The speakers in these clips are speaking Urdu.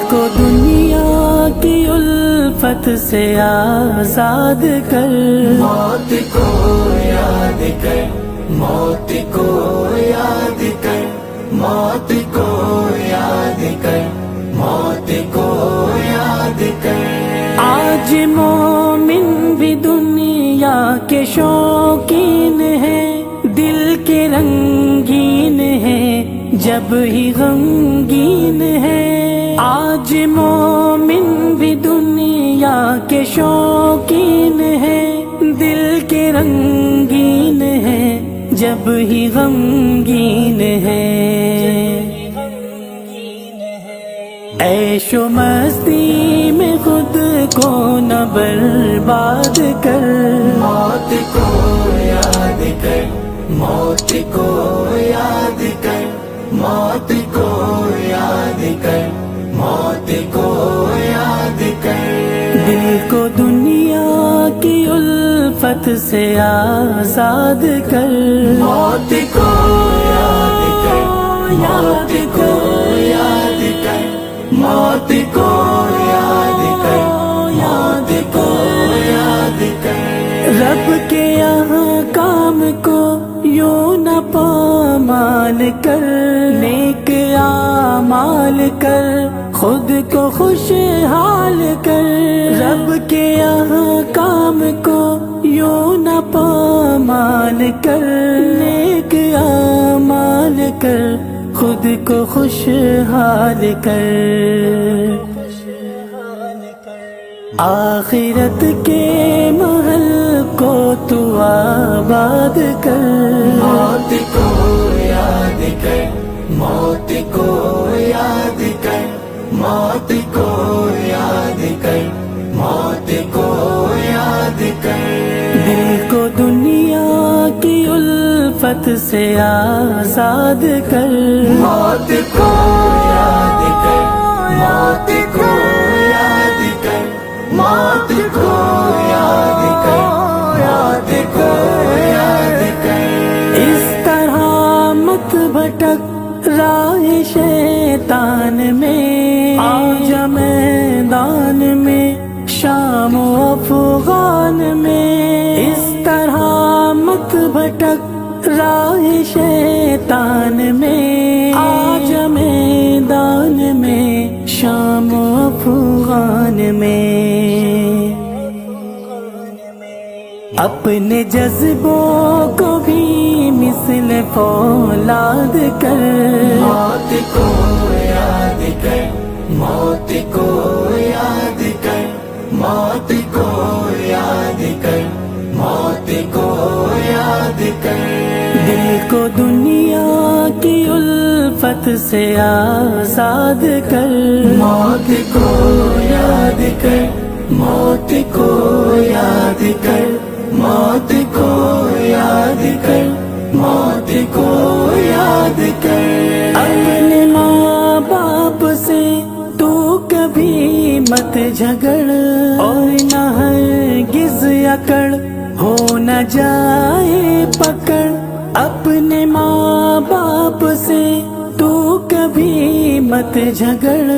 کو دنیا کی الفت سے آزاد کر، موت کو یاد کر، موت کو یاد کر، موت کو یاد کر، موت کو یاد کر۔ آج مومن بھی دنیا کے شوقین ہے، دل کے رنگین ہے جب ہی غمگین ہے۔ آج مومن بھی دنیا کے شوقین ہے، دل کے رنگین ہے جب ہی غمگین ہے۔ عیش و مستی میں خود کو نہ برباد کر، موت کو یاد کر، موت کو یاد کر، موت کو یاد کر، موت کو یاد کر۔ دل کو دنیا کی الفت سے آزاد کر، موت کو یاد کر، موت کو یاد کر، موت کو یاد کر، موت کو یاد کر۔ رب کے یہاں کام کو یوں نہ پامال کر، نیک اعمال کر خود کو خوشحال کر۔ رب کے یہاں کام کو یوں نہ پامال کر، نیک اعمال کر خود کو خوشحال کر۔ آخرت کے محل کو تو آباد کر، موت کو یاد کر، موت کو یاد کر، موت کو یاد کر، موت کو یاد کر۔ دل کو دنیا کی الفت سے آزاد کر، موت کو یاد کر، موت کو یاد کر، موت کو یاد کر، موت کو یاد کر۔ اس طرح مت بھٹک راہ شیطان میں، آ جا میدان میں شام و افغان میں۔ اس طرح مت بھٹک راہ شیطان میں، آ جا میدان میں شام و افغان میں۔ اپنے جذبوں کو بھی مثل فولاد کر، موت کو یاد کر، موت کو یاد کر، موت کو یاد کر، موت کو یاد کر۔ دل کو دنیا کی الفت سے آزاد کر، موت کو یاد کر، موت کو یاد کر، موت کو یاد کر، موت کو یاد کر۔ اپنے ماں باپ سے تو کبھی مت جھگڑ، اور نہ ہرگز اکڑ ہو نہ جائے پکڑ۔ اپنے ماں باپ سے تو کبھی مت جھگڑ،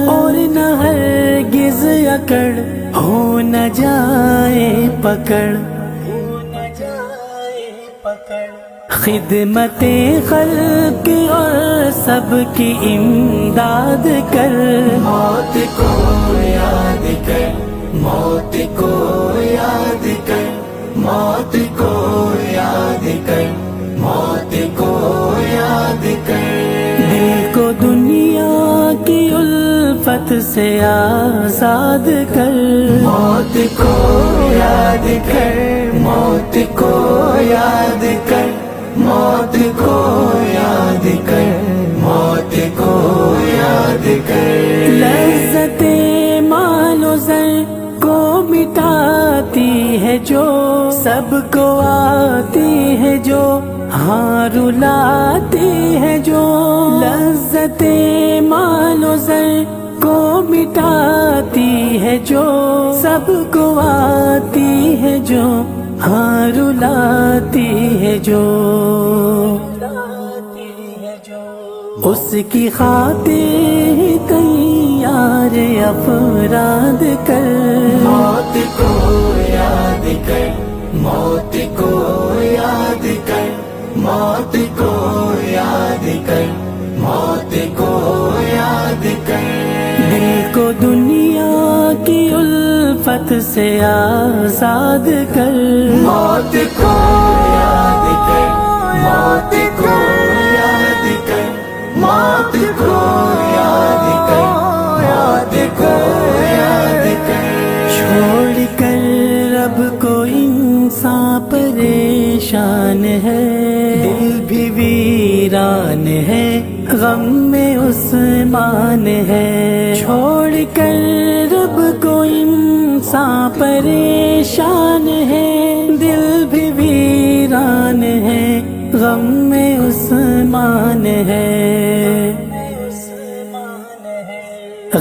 اور نہ ہرگز اکڑ ہو نہ جائے پکڑ۔ خدمت خلق اور سب کی امداد کر، موت کو یاد کر، موت کو یاد کر، موت کو یاد کر، موت کو یاد کر۔ دل کو دنیا کی الفت سے آزاد کر، موت کو یاد کر، موت کو یاد کر، موت کو یاد کر، موت کو یاد کر۔ لذت مال و زر کو مٹاتی ہے جو، سب کو آتی ہے جو، ہاں رلاتی ہے جو۔ لذت مال و زر کو مٹاتی ہے جو، سب کو آتی ہے جو، ہاں رلاتی ہے جو۔ اس کی خاطر تیار افراد کر، موت کو یاد کر، موت کو یاد کر، موت کو یاد کر، موت کو یاد کر۔ دل کو دنیا کی الفت سے آزاد کر، موت کو یاد کر، موت کو یاد کر، موت کو یاد کر، موت کو یاد کر۔ چھوڑ کر رب کو انسان پریشان ہے، دل بھی ویران ہے، غم میں عثمان ہے۔ چھوڑ کر رب کو انسان پریشان ہے، دل بھی ویران ہے، غم میں عثمان ہے۔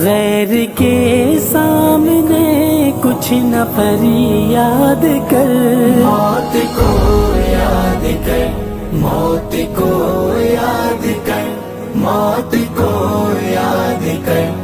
غیر کے سامنے کچھ نہ فریاد کر، موت کو یاد کر، موت کو یاد کر، موت کو یاد کر۔